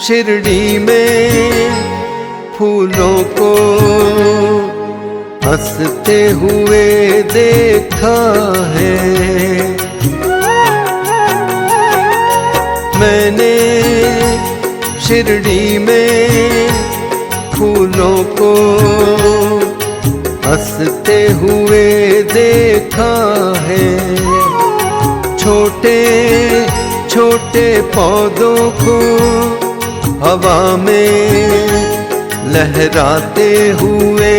शिरडी में फूलों को हंसते हुए देखा है। मैंने शिरडी में फूलों को हंसते हुए देखा है। छोटे छोटे पौधों को हवा में लहराते हुए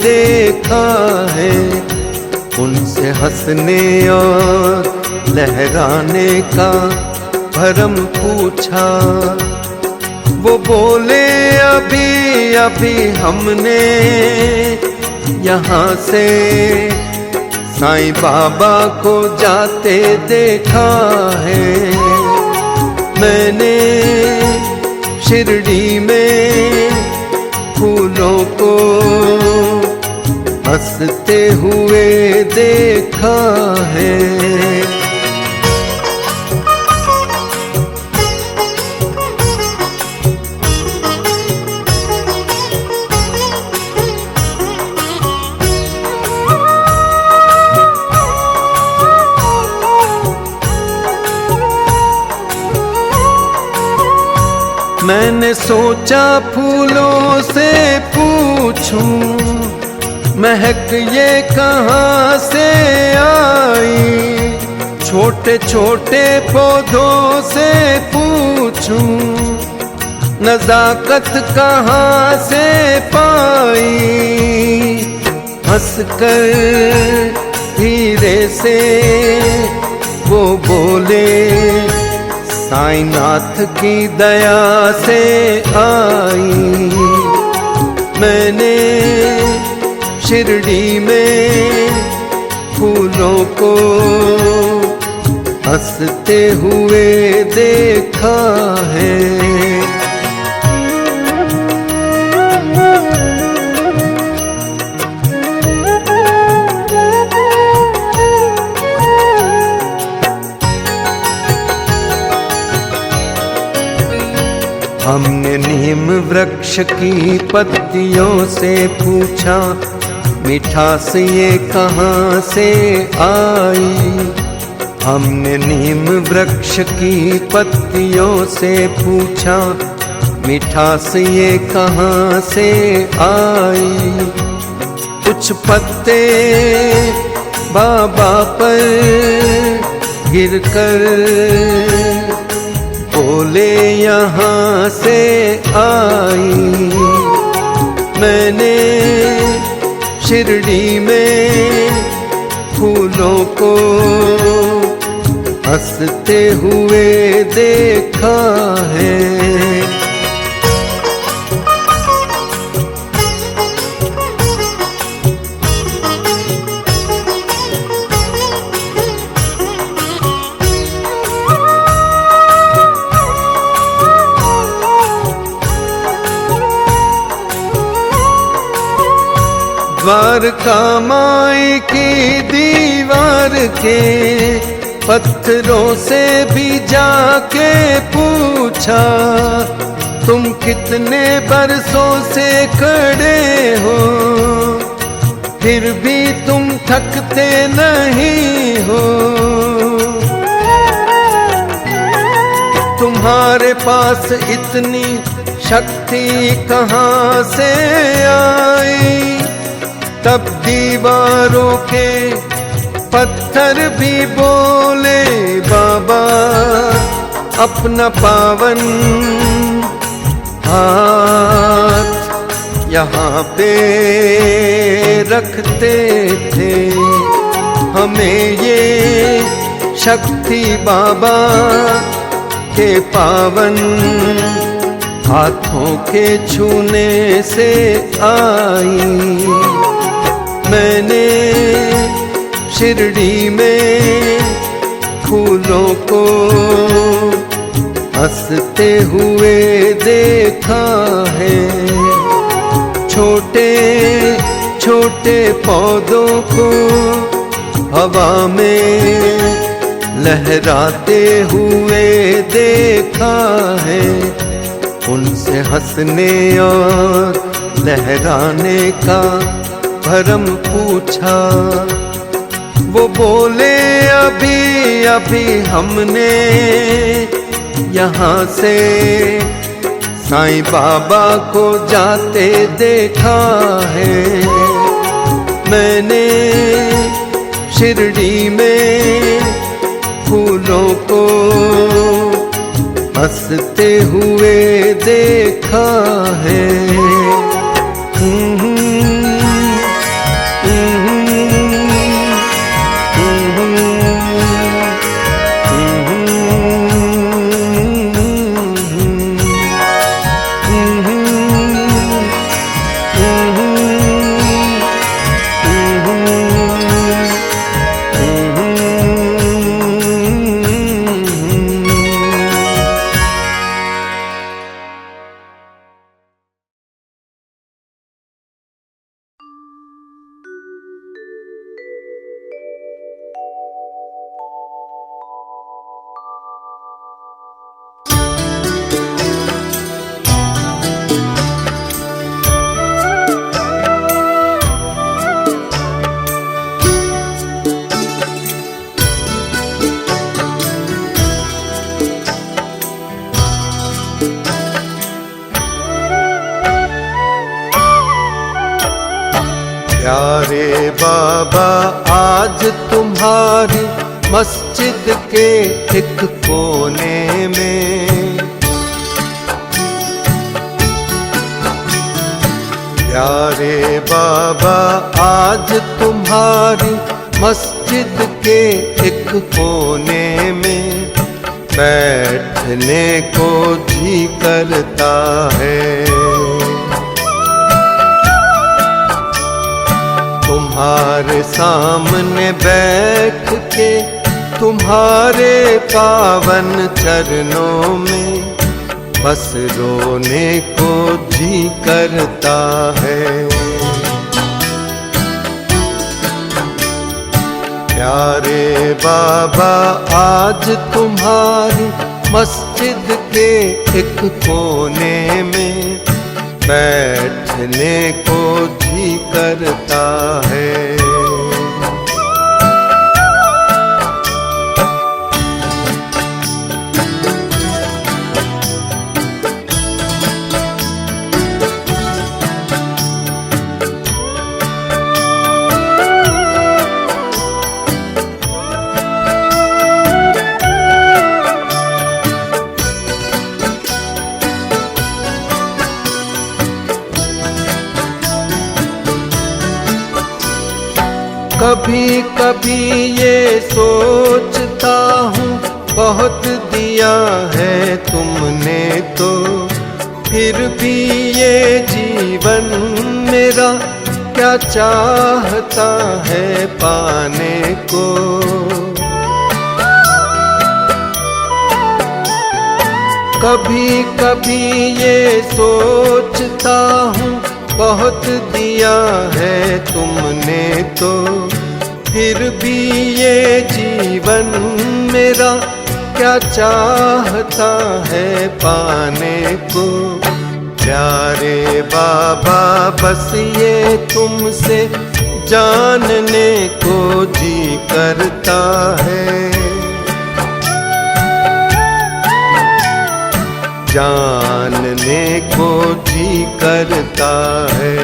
देखा है। उनसे हंसने और लहराने का भरम पूछा, वो बोले अभी अभी हमने यहाँ से साईं बाबा को जाते देखा है। मैंने शिरडी में फूलों को हंसते हुए देखा है। मैंने सोचा फूलों से पूछूं, महक ये कहाँ से आई। छोटे छोटे पौधों से पूछूं, नज़ाकत कहाँ से पाई। हंसकर धीरे से वो बोले, साईनाथ की दया से आई। मैंने शिरडी में फूलों को हंसते हुए देखा है। हमने नीम वृक्ष की पत्तियों से पूछा, मिठास ये कहाँ से आई। हमने नीम वृक्ष की पत्तियों से पूछा, मिठास ये कहाँ से आई। कुछ पत्ते बाबा पर गिरकर बोले यहाँ से आई। मैंने शिरडी में फूलों को हंसते हुए देखा है। द्वारका माई की दीवार के पत्थरों से भी जाके पूछा, तुम कितने बरसों से खड़े हो, फिर भी तुम थकते नहीं हो। तुम्हारे पास इतनी शक्ति कहाँ से आई। तब दीवारों के पत्थर भी बोले, बाबा अपना पावन हाथ यहाँ पे रखते थे। हमें ये शक्ति बाबा के पावन हाथों के छूने से आई। मैंने शिरडी में फूलों को हंसते हुए देखा है। छोटे छोटे पौधों को हवा में लहराते हुए देखा है। उनसे हंसने और लहराने का भरम पूछा। वो बोले अभी अभी हमने यहाँ से साईं बाबा को जाते देखा है। मैंने शिरडी में फूलों को हंसते हुए देखा है। प्यारे बाबा आज तुम्हारी मस्जिद के एक कोने में, प्यारे बाबा आज तुम्हारी मस्जिद के एक कोने में बैठने को जी करता है। तुम्हारे सामने बैठ के तुम्हारे पावन चरणों में बस रोने को जी करता है। प्यारे बाबा आज तुम्हारी मस्जिद के एक कोने में बैठने को जी करता है। कभी कभी ये सोचता हूँ बहुत दिया है तुमने तो, फिर भी ये जीवन मेरा क्या चाहता है पाने को। कभी कभी ये सोचता हूँ बहुत दिया है तुमने तो, फिर भी ये जीवन मेरा क्या चाहता है पाने को। प्यारे बाबा बस ये तुमसे जानने को जी करता है, जानने को जी करता है।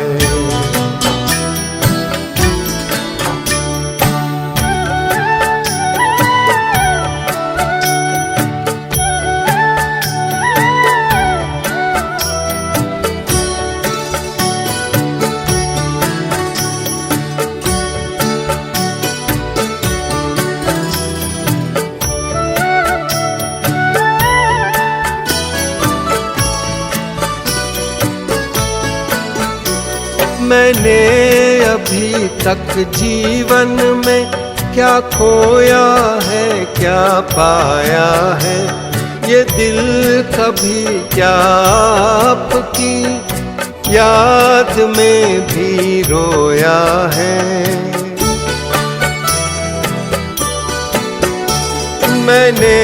मैंने अभी तक जीवन में क्या खोया है क्या पाया है, ये दिल कभी क्या आपकी याद में भी रोया है। मैंने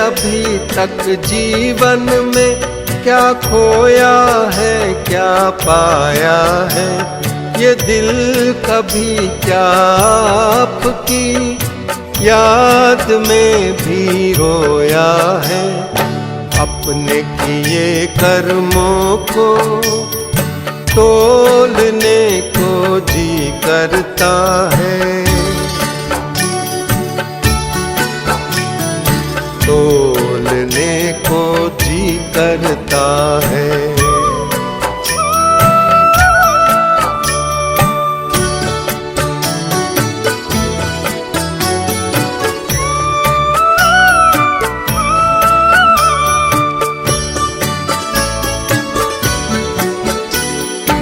अभी तक जीवन में क्या खोया है क्या पाया है, ये दिल कभी क्या आपकी याद में भी रोया है। अपने किए कर्मों को तोलने को जी करता है, तोलने को जी करता है।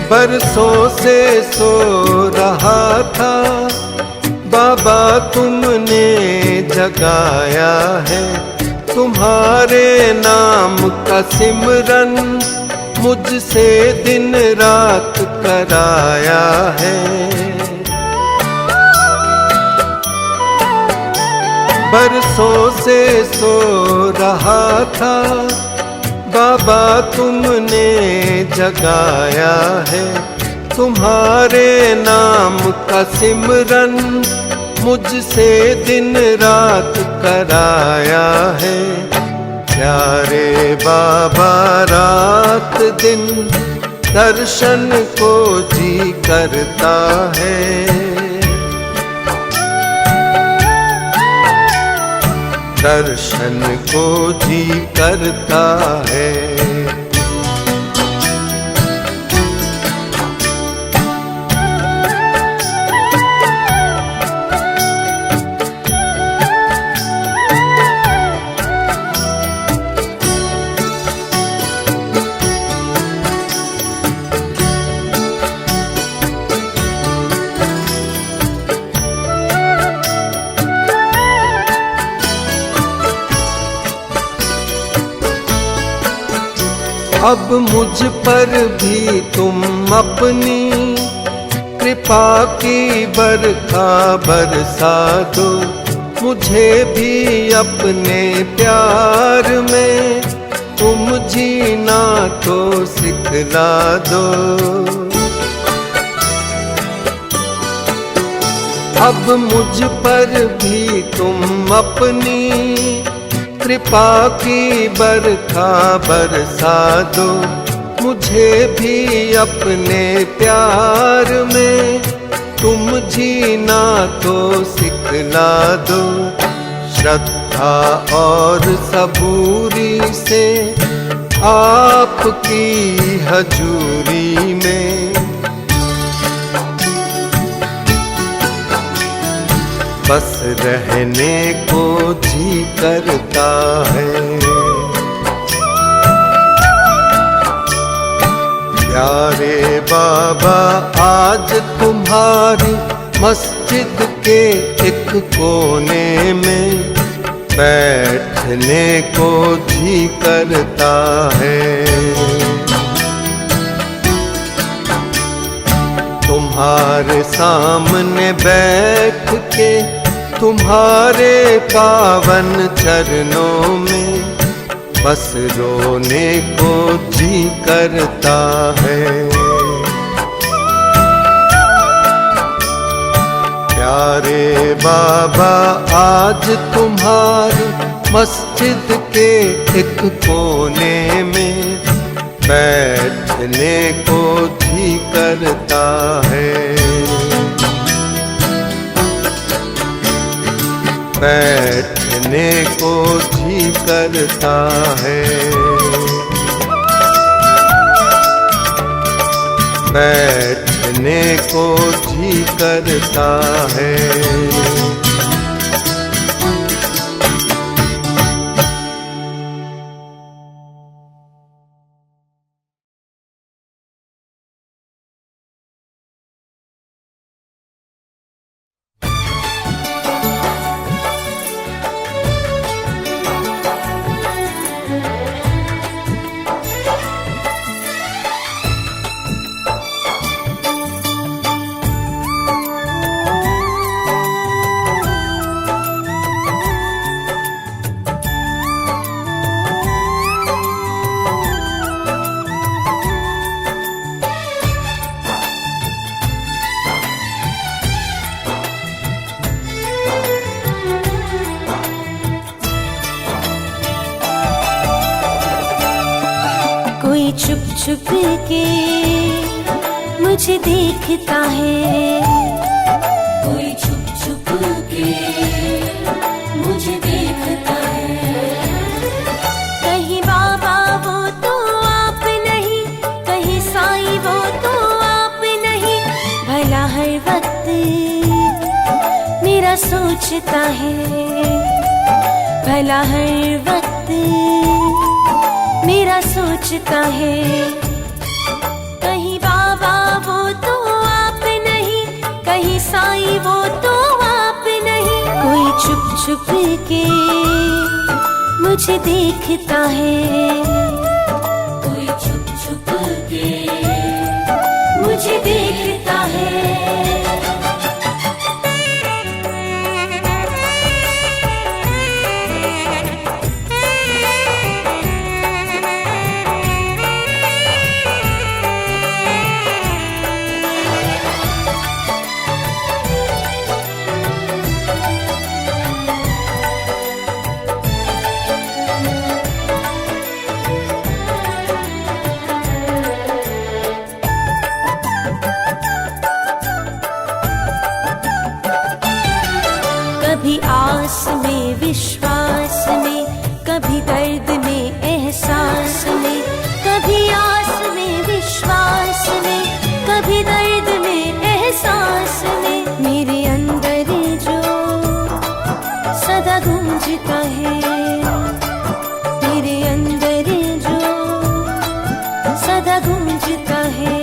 बरसों से सो रहा था बाबा तुमने जगाया है, तुम्हारे नाम का सिमरन मुझसे दिन रात कराया है। बरसों से सो रहा था बाबा तुमने जगाया है, तुम्हारे नाम का सिमरन मुझसे दिन रात कराया है। प्यारे बाबा रात दिन दर्शन को जी करता है, दर्शन को जी करता है। अब मुझ पर भी तुम अपनी कृपा की बरखा बरसा दो, मुझे भी अपने प्यार में तुम जीना तो सिखला दो। अब मुझ पर भी तुम अपनी कृपा की बरखा बरसा दो, मुझे भी अपने प्यार में तुम जीना तो सिखला दो। श्रद्धा और सबूरी से आपकी हजूरी में बस रहने को जी करता है। प्यारे बाबा आज तुम्हारी मस्जिद के एक कोने में बैठने को जी करता है। तुम्हारे सामने बैठ के तुम्हारे पावन चरणों में बस रोने को जी करता है। प्यारे बाबा आज तुम्हारी मस्जिद के एक कोने में बैठने को जी करता है। बैठने को जी करता है। बैठने को जी करता है। छुप के मुझे देखता है, कोई छुप छुप के मुझे देखता है। कहीं बाबा वो तो आप नहीं, कहीं साईं वो तो आप नहीं, भला हर वक्त मेरा सोचता है, भला हर वक्त मेरा सोचता है। कहीं बाबा वो तो आप नहीं, कहीं साईं वो तो आप नहीं, कोई छुप छुप के मुझे देखता है, कोई छुप छुप के मुझे देखता है। कभी आस में विश्वास में, कभी दर्द में एहसास में, कभी आस में विश्वास में, कभी दर्द में एहसास में, मेरे अंदर जो सदा गूंजता है, मेरे अंदर जो सदा गूंजता है।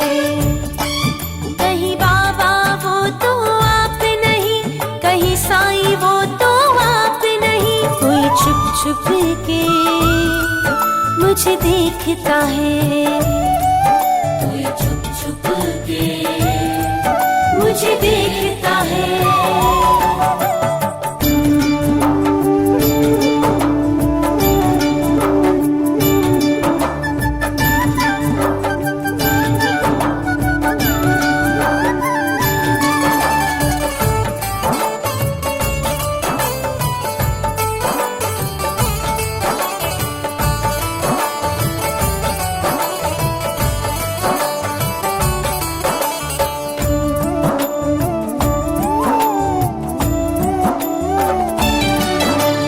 कहीं बाबा वो तो आप नहीं, कहीं साईं वो तो आप नहीं, कोई छुप छुप के मुझे देखता है, कोई छुप छुप के मुझे देखता है।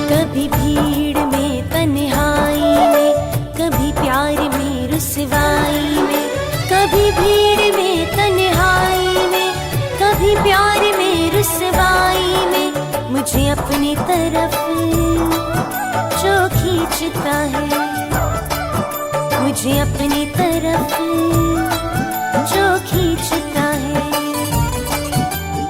कभी भीड़ में तन्हाई में, कभी प्यार में रुसवाई में, कभी भीड़ में तन्हाई में, कभी प्यार में रुसवाई में, मुझे अपनी तरफ जो खींचता है, मुझे अपनी तरफ जो खींचता है।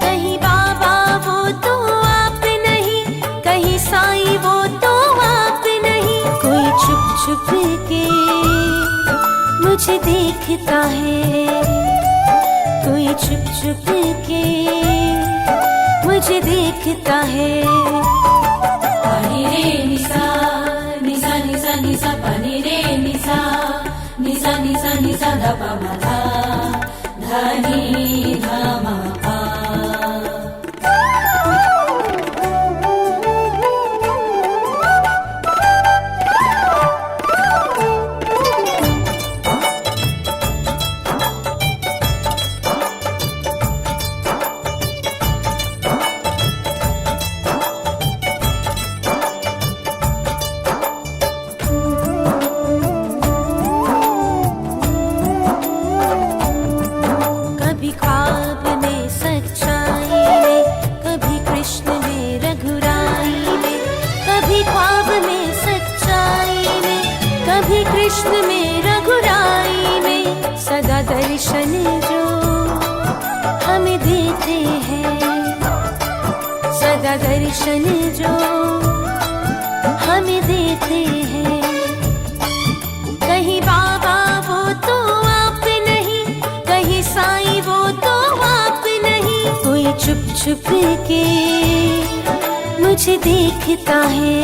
कहीं बाबा वो तो आप नहीं, कहीं साईं वो तो आप नहीं, कोई छुप छुप के मुझे देखता है, कोई छुप छुप के मुझे देखता है। पानी रे निसा निसा निसा निसा, पानी रे निसा निसा निसा निसा, ध प म ध ध नि ध म प। कभी ख्वाब में सच्चाई में, कभी कृष्ण में रघुराई में, कभी ख्वाब में सच्चाई में, कभी कृष्ण में रघुराई में, सदा दर्शन जो हमें देते हैं, सदा दर्शन जो हमें देते हैं। कहीं बाबा वो तो आप नहीं, कहीं साईं वो तो आप नहीं, कोई छुप छुप के मुझे देखता है,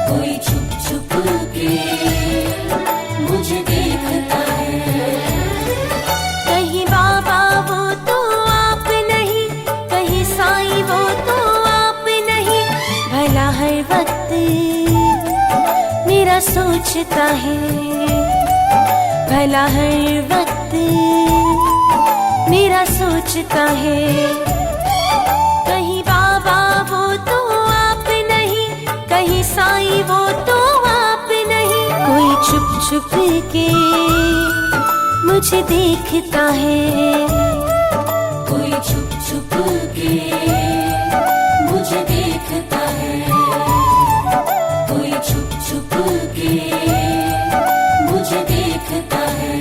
कोई छुप छुप के मुझे देखता है। कहीं बाबा वो तो आप नहीं, कहीं साईं वो तो आप नहीं, भला हर वक्त मेरा सोचता है, भला हर वक्त मेरा सोचता है, कहीं बाबा वो तो आप नहीं, कहीं साईं वो तो आप नहीं। कोई छुप छुप के मुझे देखता है, कोई छुप छुप के मुझे देखता है, कोई छुप छुप के मुझे देखता है।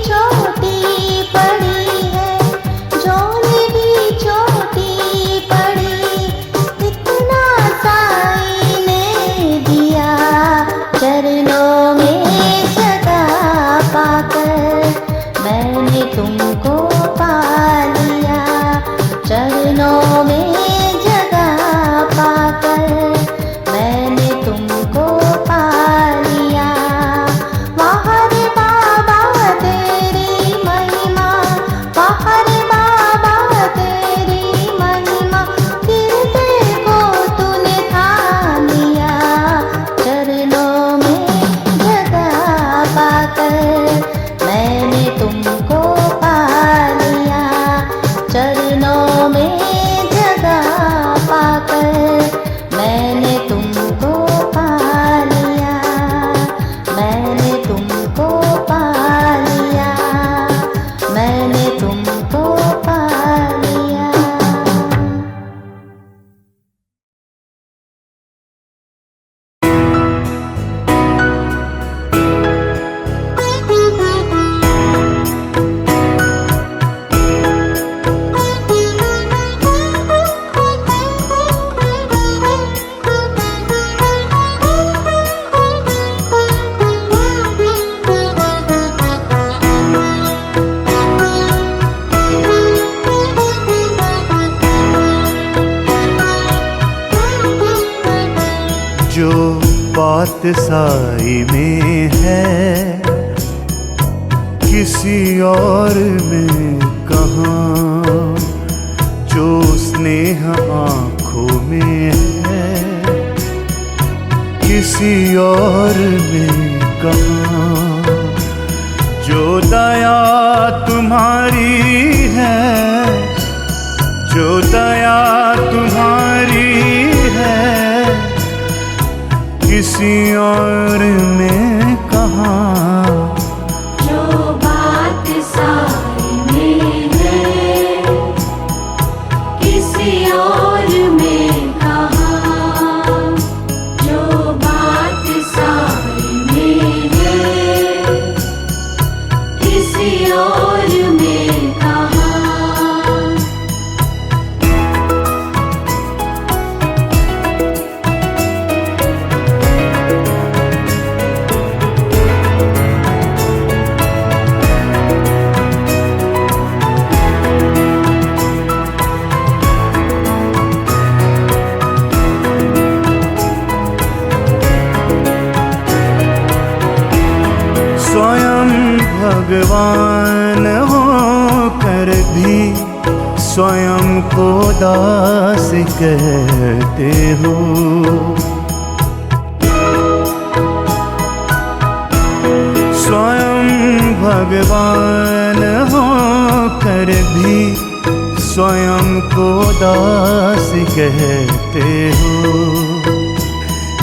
चोटी पड़ी है, झोली भी छोटी पड़ी, इतना साईं ने दिया चरणों में जगह पाकर, मैंने तुमको पा लिया चरणों में जगह पाकर, मैंने तुमको पा लिया। वाह रे बाबा तेरी महिमा, वाह रे बाबा तेरी महिमा, गिरते को तूने थाम लिया चरणों में जगह पाकर, मैंने तुमको पा लिया चरणों में जगह पाकर, मैंने तुमको पा लिया, मैंने तुमको पा लिया, मैंने तुमको पा लिया। जो बात साई में है किसी और में कहाँ, जो स्नेह आँखों में है किसी और में कहाँ, जो दया तुम्हारी है, जो दया तुम्हारी है किसी और में कहाँ, जो बात साई में है किसी और में कहाँ, जो बात साई में है किसी और में कहाँ। स्वयं भगवान हो कर भी स्वयं को दास कहते हो, स्वयं भगवान हो कर भी स्वयं को दास कहते हो,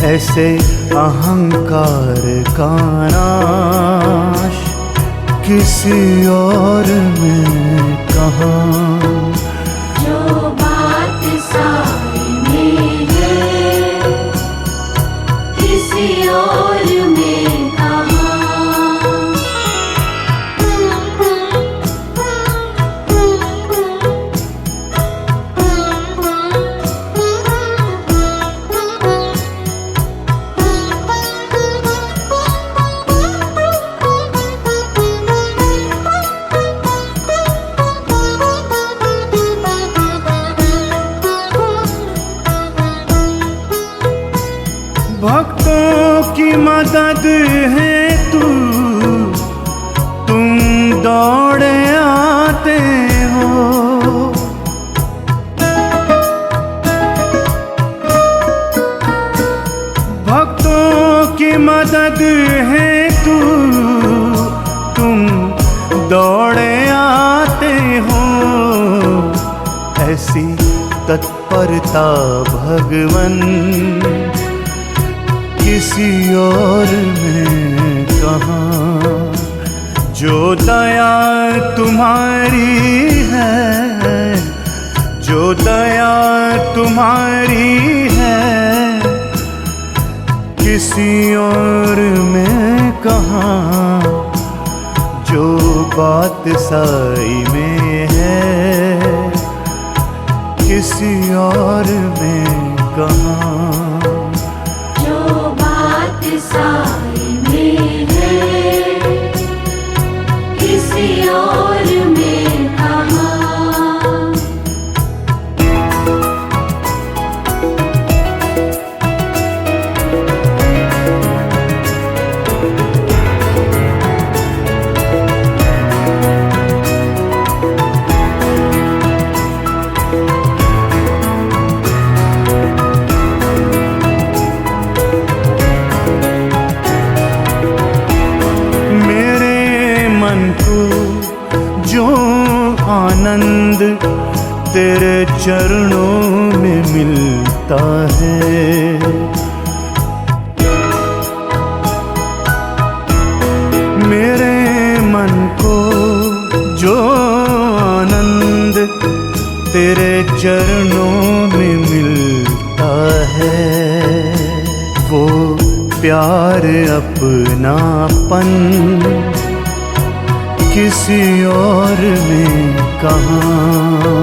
ऐसे अहंकार का नाश किसी और में कहाँ, जो बात साई में है किसी और में कहाँ। भक्तों की मदद है तू, तुम दौड़े आते हो, भक्तों की मदद है तू, तुम दौड़े आते हो, ऐसी तत्परता भगवन किसी और में कहाँ, जो दया तुम्हारी है, जो दया तुम्हारी है किसी और में कहाँ, जो बात साई में है किसी और में कहाँ, जो बात साई में है किसी और में कहाँ। आनंद तेरे चरणों में मिलता है, मेरे मन को जो आनंद तेरे चरणों में मिलता है, वो प्यार अपनापन किसी और में कहाँ,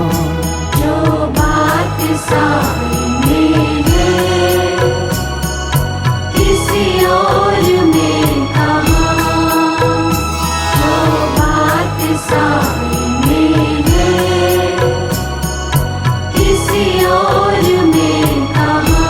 जो बात साई में है किसी और में कहाँ, जो बात साई में है किसी और में कहाँ।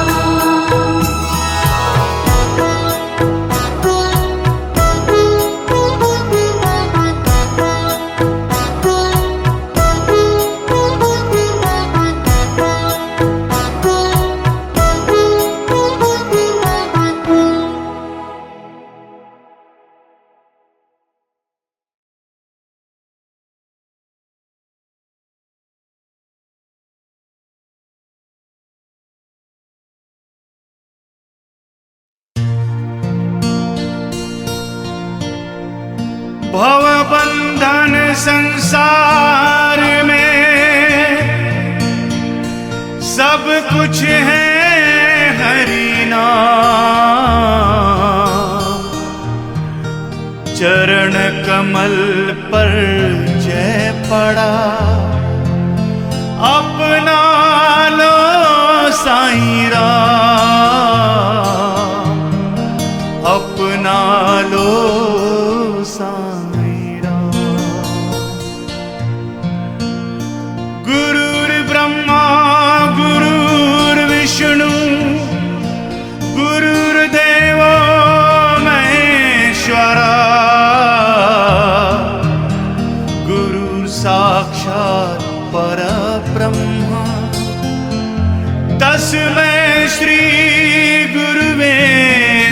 भवबंधन संसार में सब कुछ है हरि नाम, चरण कमल पर जय पड़ा अपना लो साईं राम, अपना लो साईं राम। गुरुर्ब्रह्मा गुरुर्विष्णु गुरुर्देवो महेश्वरा, गुरुर् साक्षात् परब्रह्म तस्मै श्री गुरुवे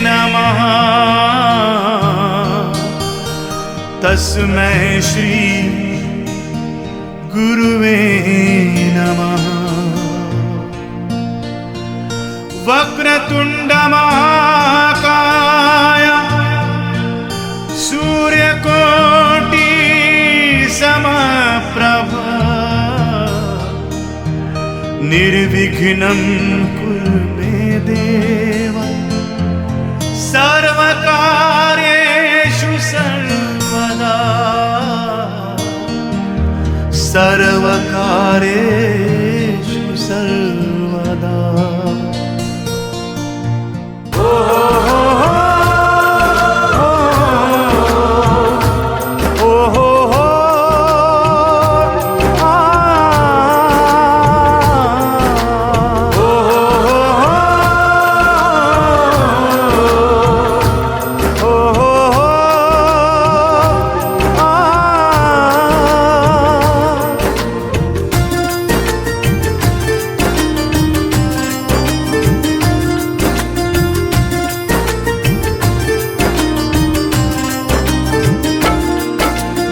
नमः, तस्मै श्री गुरुवे नमः। वक्रतुंड महाकाय सूर्यकोटि समप्रभ, निर्विघ्नं कुरु मे देव सर्वकार्येषु सर्वदा, सर्वकार्येषु सर्वदा।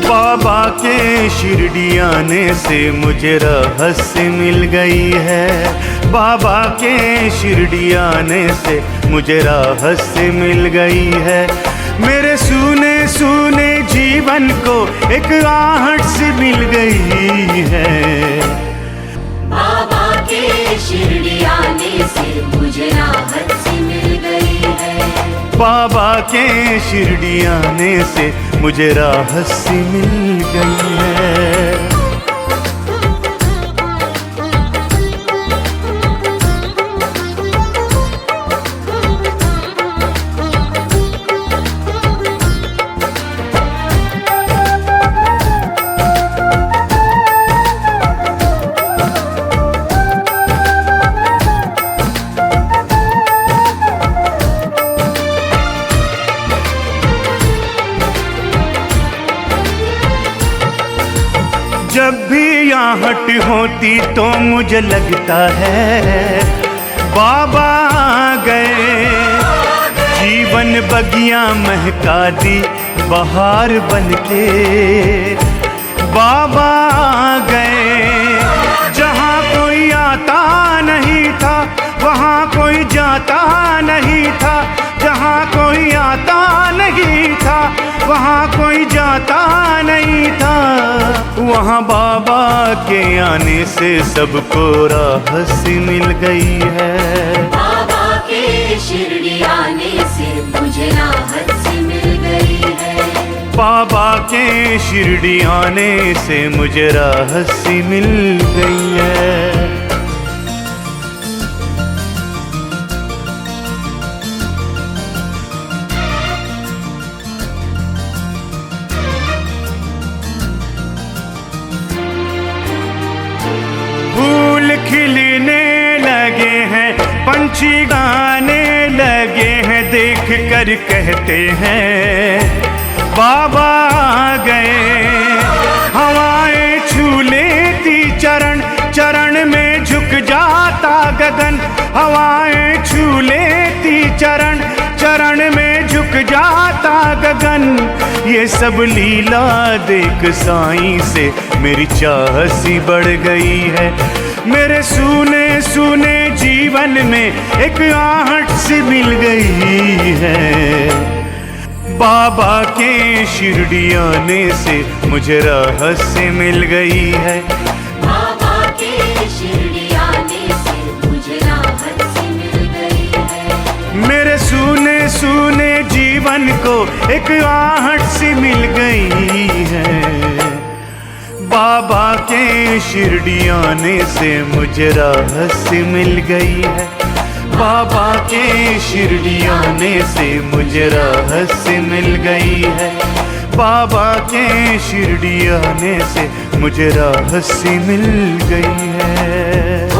बाबा के शिरडी आने से मुझे रहस्य मिल गई है, बाबा के शिरडी आने से मुझे रहस्य मिल गई है, मेरे सूने सूने जीवन को एक आहट सी मिल गई है। बाबा के शिरडी आने से मुझे राहत सी मिल गई है। बाबा के शिरडी आने से मुझे राहत सी मिल गई है। जब भी आहट होती तो मुझे लगता है बाबा आ गए। जीवन बगिया महका दी बहार बनके बाबा आ गए। जहाँ कोई आता नहीं था वहाँ कोई जाता नहीं था। जहाँ कोई आता नहीं था वहाँ कोई जाता नहीं था। वहाँ बाबा के आने से सबको राहत सी मिल गई है। बाबा के शिरडी आने से मुझे राहत सी मिल गई है। बाबा के शिरडी आने से मुझे राहत सी मिल गई है। खिलने लगे हैं पंछी गाने लगे हैं देख कर कहते हैं बाबा आ गए। हवाएं छू लेती चरण चरण में झुक जाता गगन। हवाएं छू लेती चरण चरण में झुक जाता गगन। ये सब लीला देख साईं से मेरी चाह सी बढ़ गई है। मेरे सूने सूने जीवन में एक आहट सी मिल गई है। बाबा के शिरडी आने से मुझे राहत सी मिल गई है। बाबा के शिरडी आने से मुझे राहत सी मिल गई है। मेरे सूने सूने जीवन को एक आहट सी मिल गई है। बाबा के शिरडी आने से मुझे राहत सी मिल गई है। बाबा के शिरडी आने से मुझे राहत सी मिल गई है। बाबा के शिरडी आने से मुझे राहत सी मिल गई है।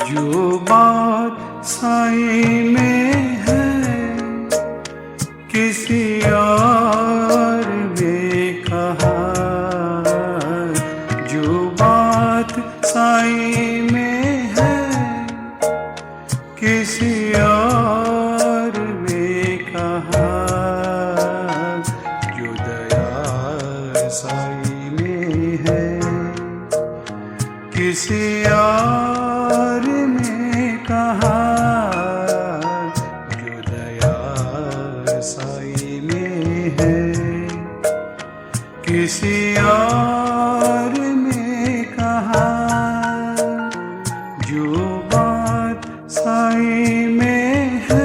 जो बात साईं में है किसी और में कहा। जो बात साईं में है किसी और में कहा। जो दया साईं में है किसी और में कहा। जो दया साईं में है किसी और में कहा। जो बात साईं में है।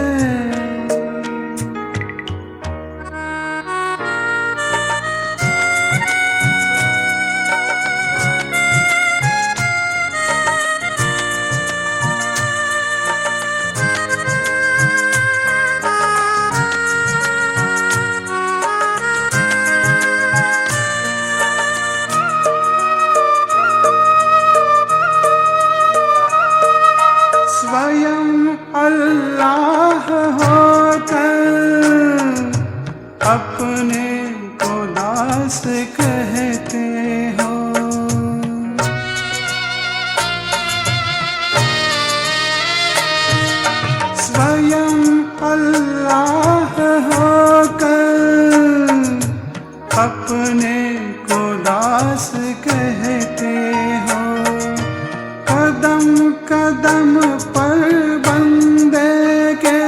दास कहते हो। स्वयं अल्लाह होकर अपने को दास कहते हो। कदम कदम पर बंदे के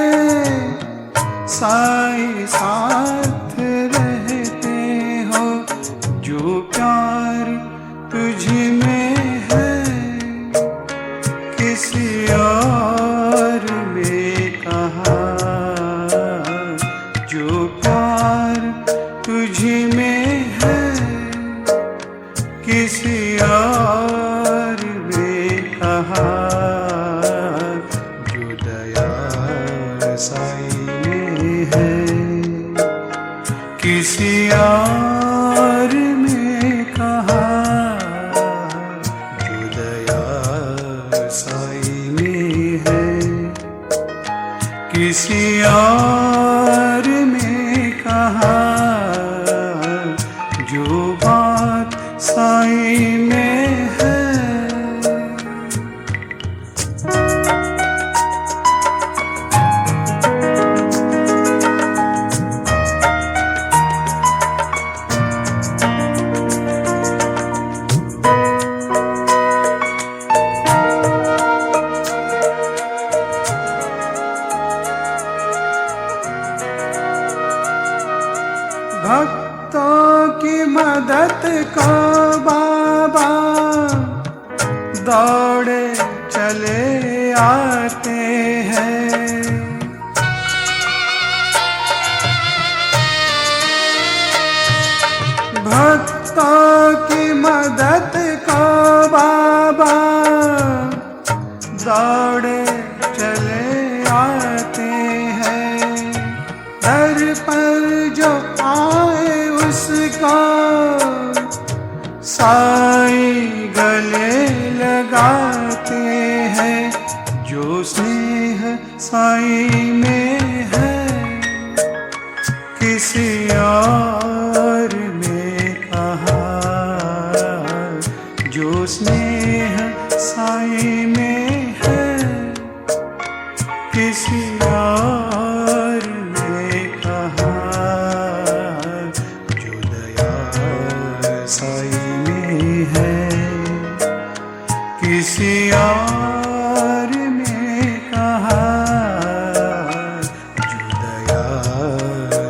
साई साथ रहते हो। जो प्यार तुझ में है किसी और में कहाँ। जो प्यार तुझ में है किसी और में कहाँ। जो दया साई में है किसी और में कहाँ। जो दया साई में है किसी और में कहाँ। जो बात साई में है। भक्तों की मदद को बाबा दौड़े चले आते हैं। भक्तों की मदद को बाबा दौड़े चले आते हैं। दर पर जो आए उसको साई गले लगाते हैं। जो स्नेह साई में है किसी और में कहाँ। जो स्नेह साई में है किसी और में कहाँ। जो दया साई में है किसी और में कहाँ। जो दया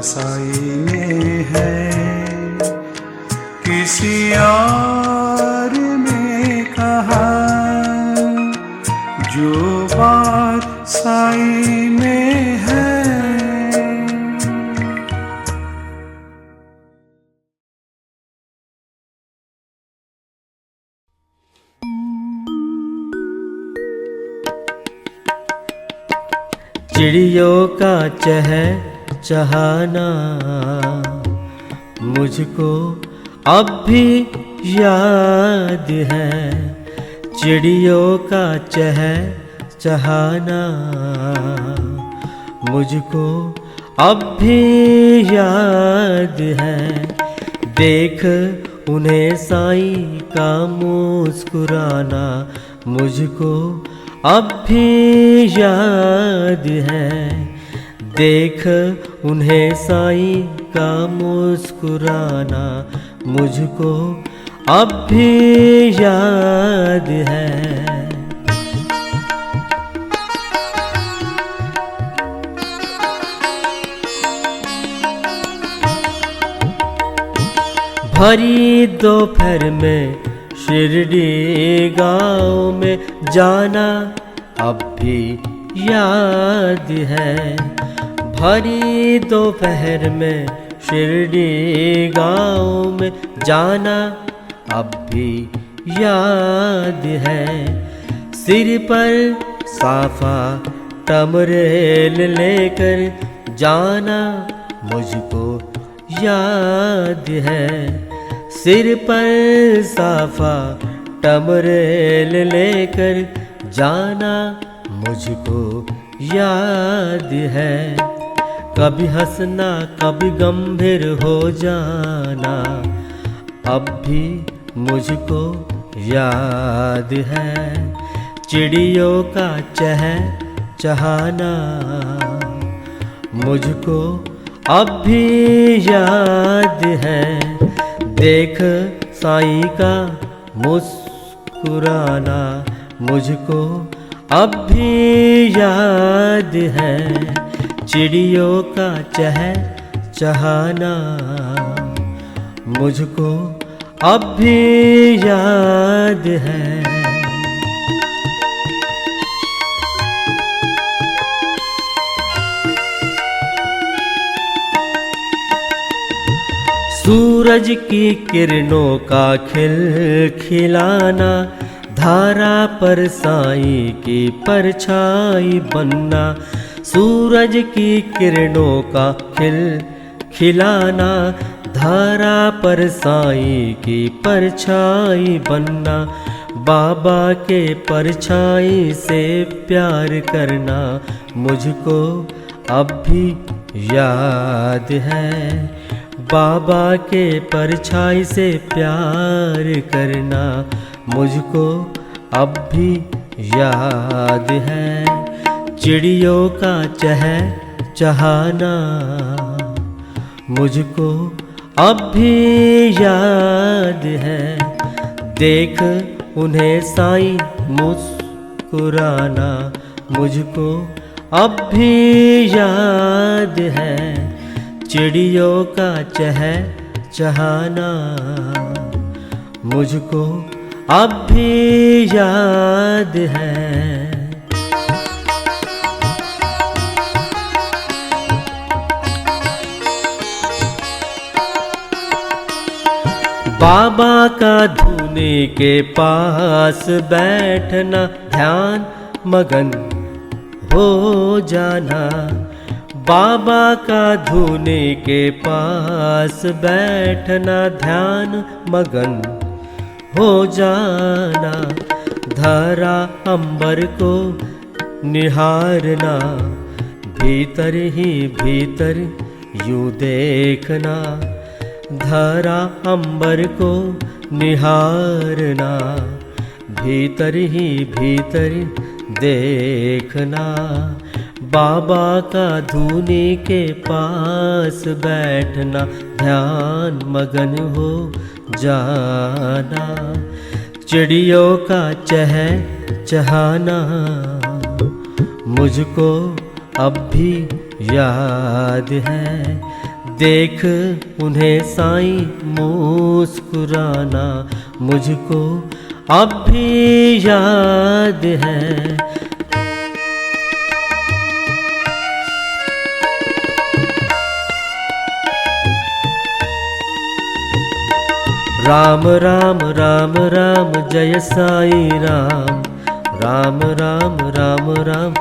साई में है किसी और में कहाँ। जो बात साई में है। चिड़ियों का चहचहाना मुझको अब भी याद है। चिड़ियों का चहचहाना मुझको अब भी याद है। देख उन्हें साईं का मुस्कुराना मुझको अब भी याद है। देख उन्हें साईं का मुस्कुराना मुझको अब भी याद है। भरी दोपहर में शिरडी गाँव में जाना अब भी याद है। भरी दोपहर में शिरडी गाँव में जाना अब भी याद है। सिर पर साफा टमरेल लेकर जाना मुझको याद है। सिर पर साफा टमरेल लेकर जाना मुझको याद है। कभी हंसना कभी गंभीर हो जाना अब भी मुझको याद है। चिड़ियों का चहचहाना मुझको अब भी याद है। देख साईं का मुस्कुराना मुझको अब भी याद है। चिड़ियों का चहचहाना मुझको अब भी याद है। सूरज की किरणों का खिलखिलाना धारा पर साईं की परछाई बनना। सूरज की किरणों का खिलखिलाना धारा पर साईं की परछाई बनना। बाबा के परछाई से प्यार करना मुझको अब भी याद है। बाबा के परछाई से प्यार करना मुझको अब भी याद है। चिड़ियों का चहचहाना मुझको अब भी याद है। देख उन्हें साईं मुस्कुराना मुझको अब भी याद है। चिड़ियों का चहचहाना मुझको अब भी याद है। बाबा का धूने के पास बैठना ध्यान मगन हो जाना। बाबा का धूने के पास बैठना ध्यान मगन हो जाना। धरा अंबर को निहारना भीतर ही भीतर यूं देखना। धरा अंबर को निहारना भीतर ही भीतर देखना। बाबा का धूने के पास बैठना ध्यान मगन हो जाना। चिड़ियों का चहचहाना मुझको अब भी याद है। देख उन्हें साईं मुस्कुराना मुझको अब भी याद है। राम राम राम राम जय साईं राम। राम राम राम राम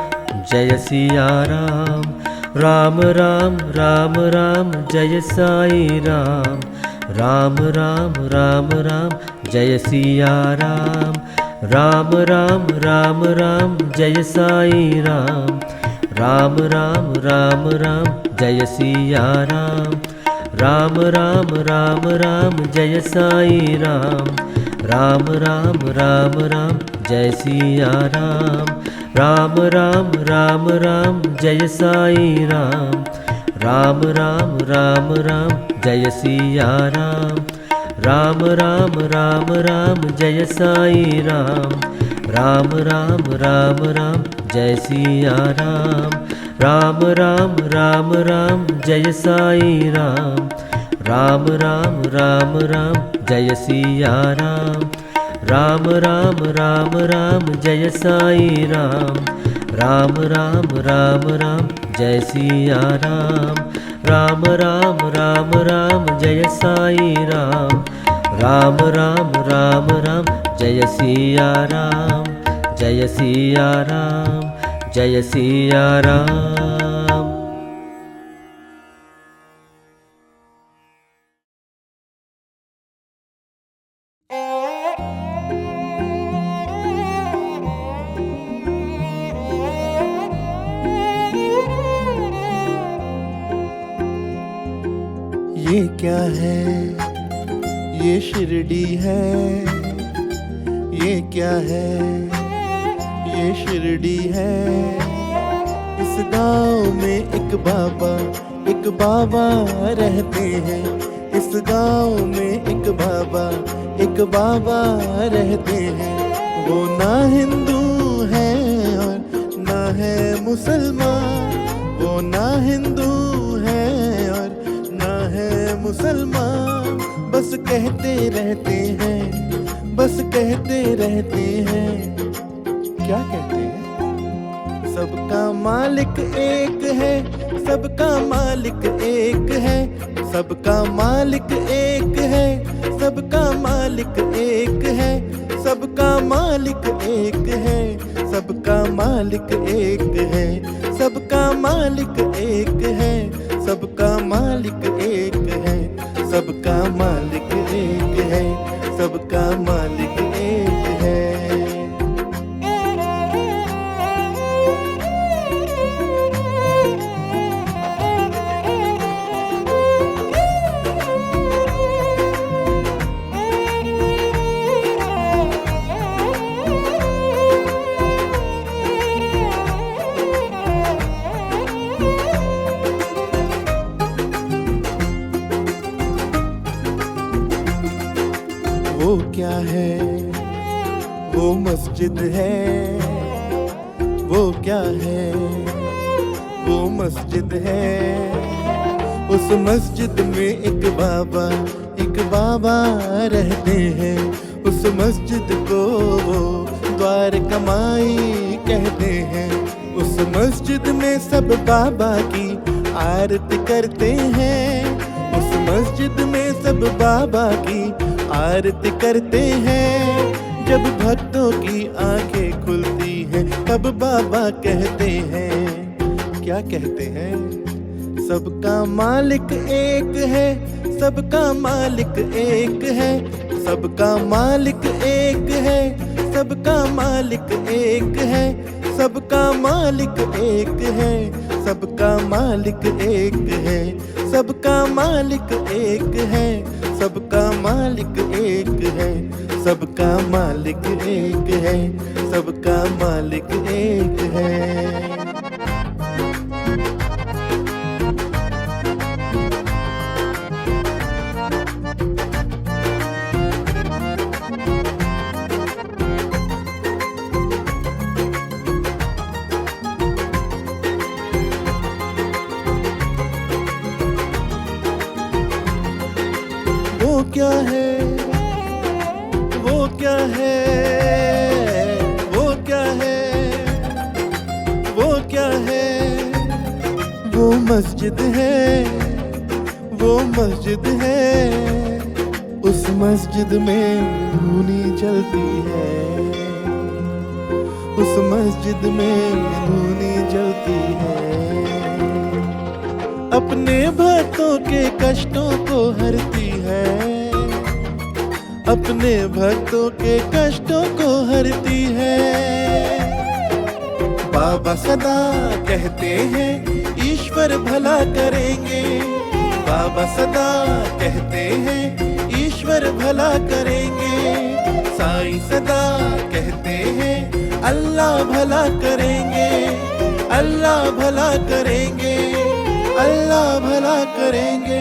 जय सिया राम। राम राम राम राम जय साईं राम। राम राम राम राम जय सिया राम। राम राम राम राम जय साईं राम। राम राम राम राम जय सिया राम। राम राम राम राम जय साईं राम। राम राम राम राम जय सिया राम। राम राम राम राम जय साईं राम। राम राम राम राम जय सिया राम। राम राम राम राम जय साईं राम। राम राम राम राम जय सिया राम। राम राम राम राम जय साईं राम। राम राम राम राम जय सिया राम। राम राम राम राम जय साईं राम। राम राम राम राम जय सिया राम। राम राम राम राम जय साईं राम। राम राम राम राम जय सिया राम। जय सिया राम जय सिया राम। क्या है ये शिरडी है, ये क्या है ये शिरडी है। इस गांव में एक बाबा रहते हैं। इस गांव में एक बाबा रहते हैं। वो ना हिंदू है और ना है मुसलमान, वो ना हिंदू है और ना है मुसलमान। बस कहते रहते हैं, बस कहते रहते हैं। क्या कहते हैं? सबका मालिक एक है, सबका मालिक एक है, सबका मालिक एक है, सबका मालिक एक है, सबका मालिक एक है, सबका मालिक एक है, सबका मालिक एक है, सबका मालिक एक है, सबका मालिक एक है, सबका मालिक एक है। वो क्या है वो मस्जिद है, वो क्या है वो मस्जिद है। उस मस्जिद में एक बाबा रहते हैं। उस मस्जिद को वो द्वार कमाई कहते हैं। उस मस्जिद में सब बाबा की आरती करते हैं। उस मस्जिद में सब बाबा की आरती करते हैं। जब भक्तों की आंखें खुलती हैं तब बाबा कहते हैं। क्या कहते हैं? सबका मालिक एक है, सबका मालिक एक है, सबका मालिक एक है, सबका मालिक एक है, सबका मालिक एक है, सबका मालिक एक है, सबका मालिक एक है, सबका मालिक एक है, सबका मालिक एक है, सबका मालिक एक है। वो क्या है वो क्या है वो क्या है वो क्या है। वो मस्जिद है, वो मस्जिद है। उस मस्जिद में धूनी जलती है। उस मस्जिद में धूनी जलती है। अपने भक्तों के कष्टों को हरती है। अपने भक्तों के कष्टों को हरती है। बाबा सदा कहते हैं ईश्वर भला करेंगे। बाबा सदा कहते हैं ईश्वर भला करेंगे। साईं सदा कहते हैं अल्लाह भला करेंगे। अल्लाह भला करेंगे, अल्लाह भला करेंगे।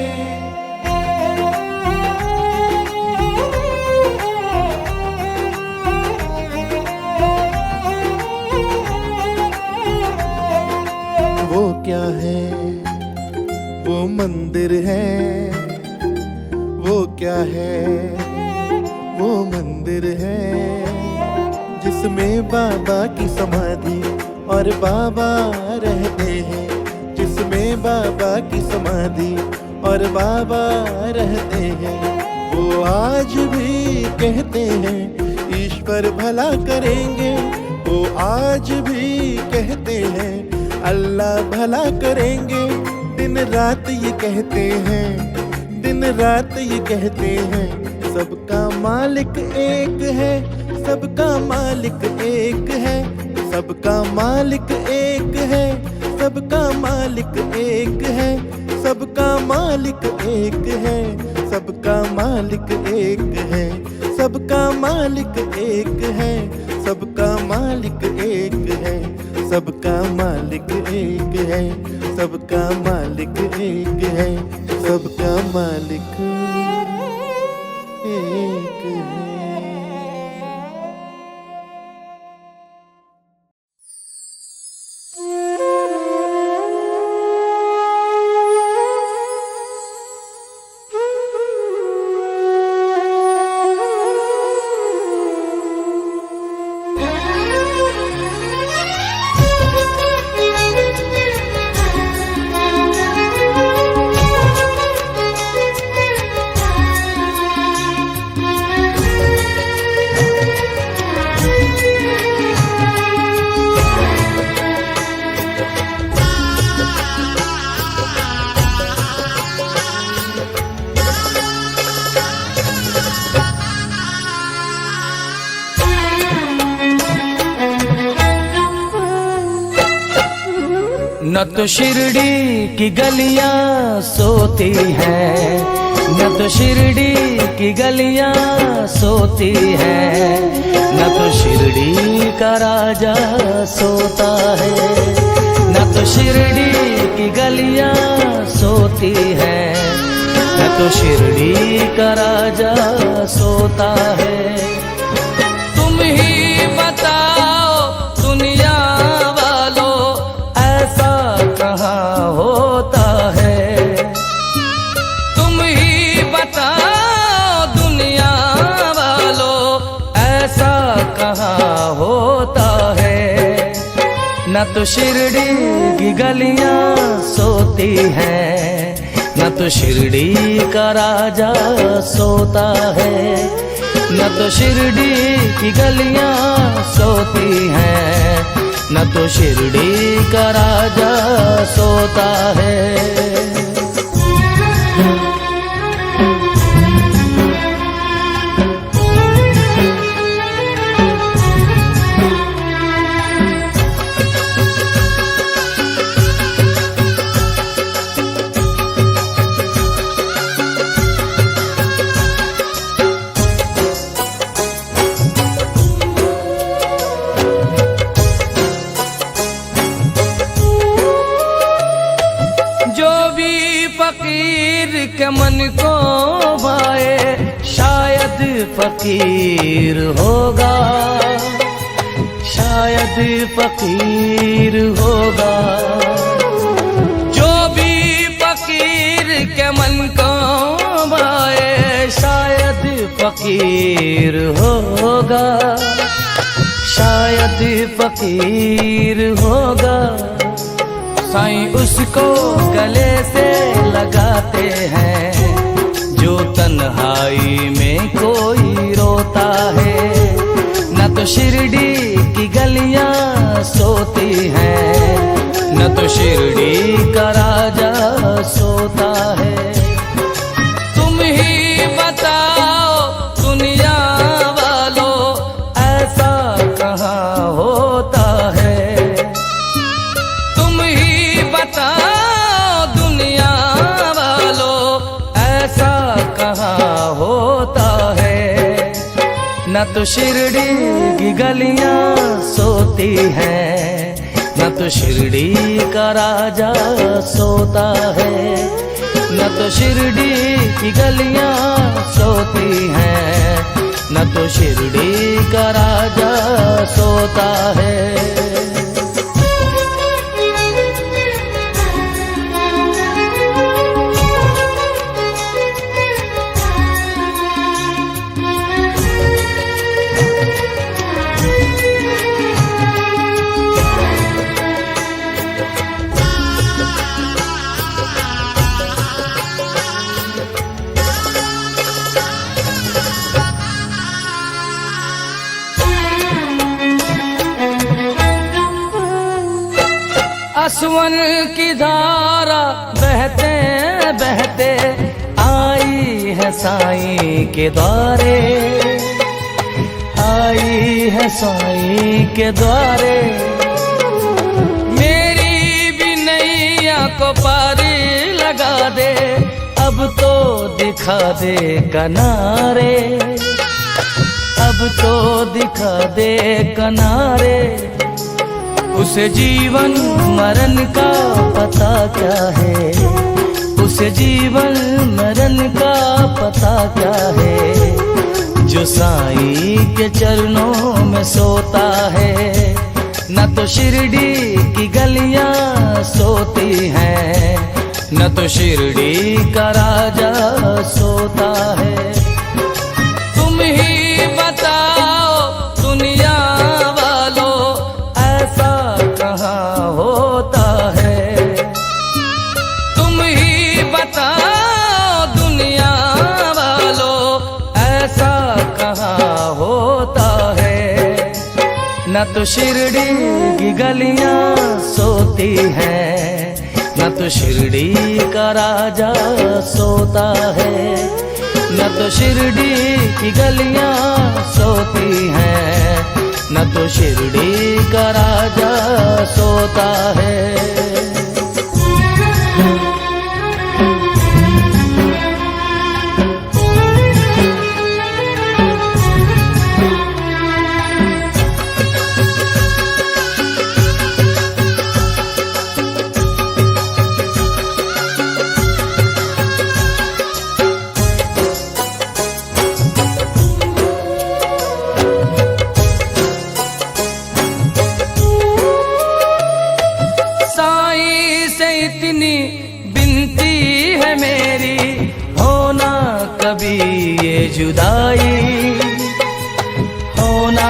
वो क्या है वो मंदिर है। वो क्या है वो मंदिर है। जिसमें बाबा की समाधि और बाबा रहते हैं। जिसमें बाबा की समाधि और बाबा रहते हैं। वो आज भी कहते हैं ईश्वर भला करेंगे। वो आज भी कहते हैं अल्लाह भला करेंगे। दिन रात ये कहते हैं, दिन रात ये कहते हैं। सबका मालिक एक है, सबका मालिक एक है, सबका मालिक एक है, सबका मालिक एक है, सबका मालिक एक है, सबका मालिक एक है, सबका मालिक एक है, सबका मालिक एक है, सबका मालिक एक है, सबका मालिक एक है, सबका मालिक एक है। न तो शिरडी की गलियां सोती हैं, न तो शिरडी की गलियां सोती हैं, न तो शिरडी का राजा सोता है। न तो शिरडी की गलियां सोती हैं, न तो शिरडी का राजा सोता है। तुम ही बताओ दुनिया वालों, ऐसा कहाँ होता है। तुम ही बताओ दुनिया वालों, ऐसा कहाँ होता है। न तो शिरडी की गलियां सोती हैं, न तो शिरडी का राजा सोता है। न तो शिरडी की गलियां सोती हैं, न तो शिरडी का राजा सोता है। के मन को भाए शायद फकीर होगा, शायद फकीर होगा। जो भी फकीर के मन को भाए शायद फकीर होगा, शायद फकीर होगा। साईं उसको गले से लगाते हैं जो तन्हाई में कोई रोता है। न तो शिरडी की गलियां सोती हैं, न तो शिरडी का राजा सोता है। तुम ही बताओ दुनिया वालों, ऐसा कहाँ होता है। बताओ दुनिया वालों, ऐसा कहाँ होता है। न तो शिरडी की गलियां सोती हैं, न तो शिरडी का राजा सोता है। न तो शिरडी की गलियां सोती हैं, न तो शिरडी का राजा सोता है। असवन की धारा बहते बहते आई है साईं के द्वारे, आई है साईं के द्वारे। मेरी भी नैया को पारी लगा दे, अब तो दिखा दे किनारे, अब तो दिखा दे किनारे। उसे जीवन मरण का पता क्या है, उसे जीवन मरण का पता क्या है। जो साईं के चरणों में सोता है, न तो शिरडी की गलियां सोती हैं, न तो शिरडी का राजा सोता है। तुम ही बताओ दुनिया वालों, ऐसा कहाँ होता है। तुम ही बताओ दुनिया वालों, ऐसा कहाँ होता है। न तो शिरडी की गलियां सोती हैं, न तो शिरडी का राजा सोता है, न तो शिरडी की गलियां सोती हैं, न तो शिरडी का राजा सोता है। इतनी बिनती है मेरी, होना कभी ये जुदाई, होना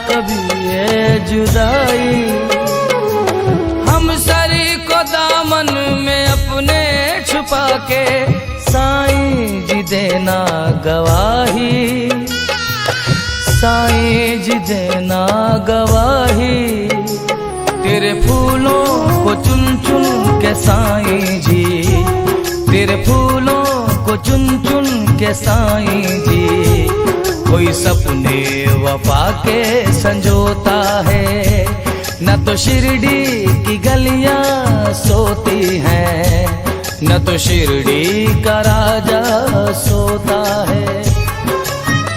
कभी ये जुदाई। हम सरी को दामन में अपने छुपा के, साईं जी देना गवाही, साईं जी देना गवाही। तेरे फूलों को चुन चुन के साईं जी, तेरे फूलों को चुन चुन के साईं जी, कोई सपने वफा के संजोता है। न तो शिरडी की गलियां सोती हैं, न तो शिरडी का राजा सोता है।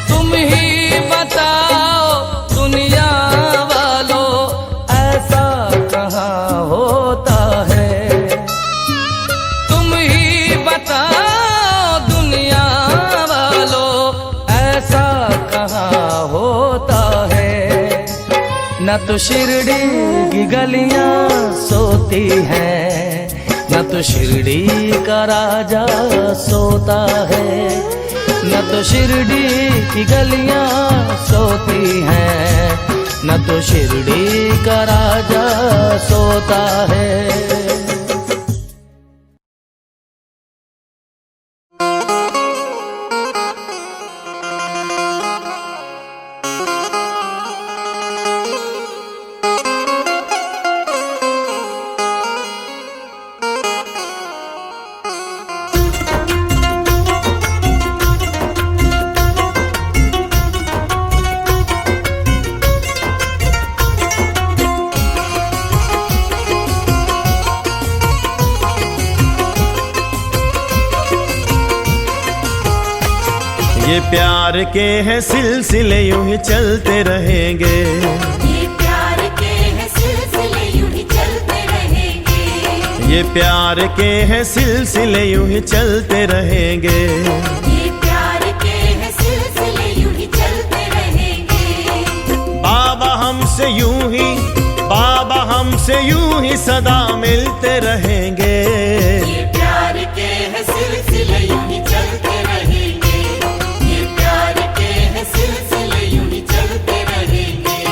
तुम ही बताओ दुनिया वालों, ऐसा कहाँ होता है। तुम ही बताओ दुनिया वालों, ऐसा कहाँ होता है। न तो शिरडी की गलियां सोती हैं, न तो शिरडी का राजा सोता है, न तो शिरडी की गलियां सोती हैं, न तो शिरडी का राजा सोता है। ये प्यार के हैं सिलसिले यूं ही चलते रहेंगे, ये प्यार के हैं सिलसिले यूं ही चलते रहेंगे, ये प्यार के हैं सिलसिले यूं ही चलते रहेंगे, ये प्यार के हैं सिलसिले यूं ही चलते रहेंगे। बाबा हमसे यूं ही, बाबा हमसे यूं ही सदा मिलते रहेंगे। ये प्यार के हैं सिलसिले यूं ही चलते रहेंगे, ये प्यार के हैं सिलसिले यूं ही चलते रहेंगे।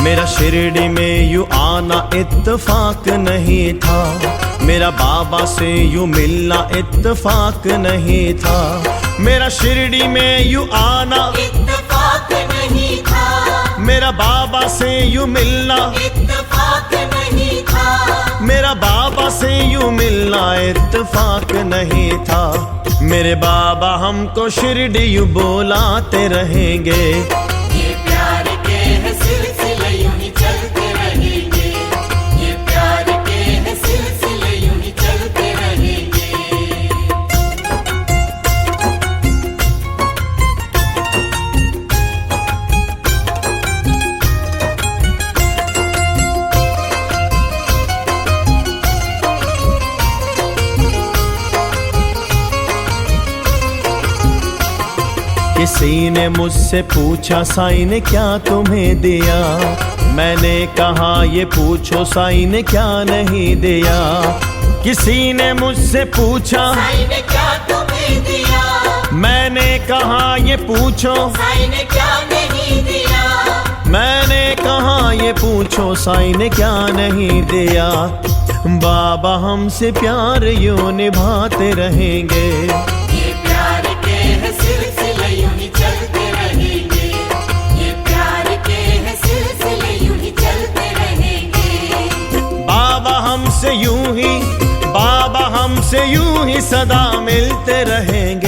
मेरा शिरडी में यूं आना इत्तेफाक नहीं था, मेरा बाबा से यूं मिलना इत्तेफाक नहीं था। मेरा शिरडी में यूं आना इत्तेफाक नहीं था, मेरा बाबा से यूं मिलना इत्तेफाक नहीं था। मेरा बाबा से यूं मिलना इत्तेफाक नहीं था। मेरे बाबा हमको शिरडी यूं बुलाते रहेंगे। ये प्यार के है सिलसिले यूं ही चलते रहेंगे। ये प्यार के है सिलसिले यूं ही चलते रहेंगे। किसी ने मुझसे पूछा साईं ने क्या तुम्हें दिया। मैंने कहा ये पूछो साईं ने क्या नहीं दिया। किसी ने मुझसे पूछा साईं ने क्या तुम्हें दिया। मैंने कहा ये पूछो साईं ने क्या नहीं दिया। मैंने कहा ये पूछो साईं ने क्या नहीं दिया। बाबा हमसे प्यार यूं निभाते रहेंगे। ये प्यार के है सिलसिले यूं ही चलते रहेंगे। ये प्यार के है सिलसिले यूं ही चलते रहेंगे। बाबा हमसे यूं ही सदा मिलते रहेंगे।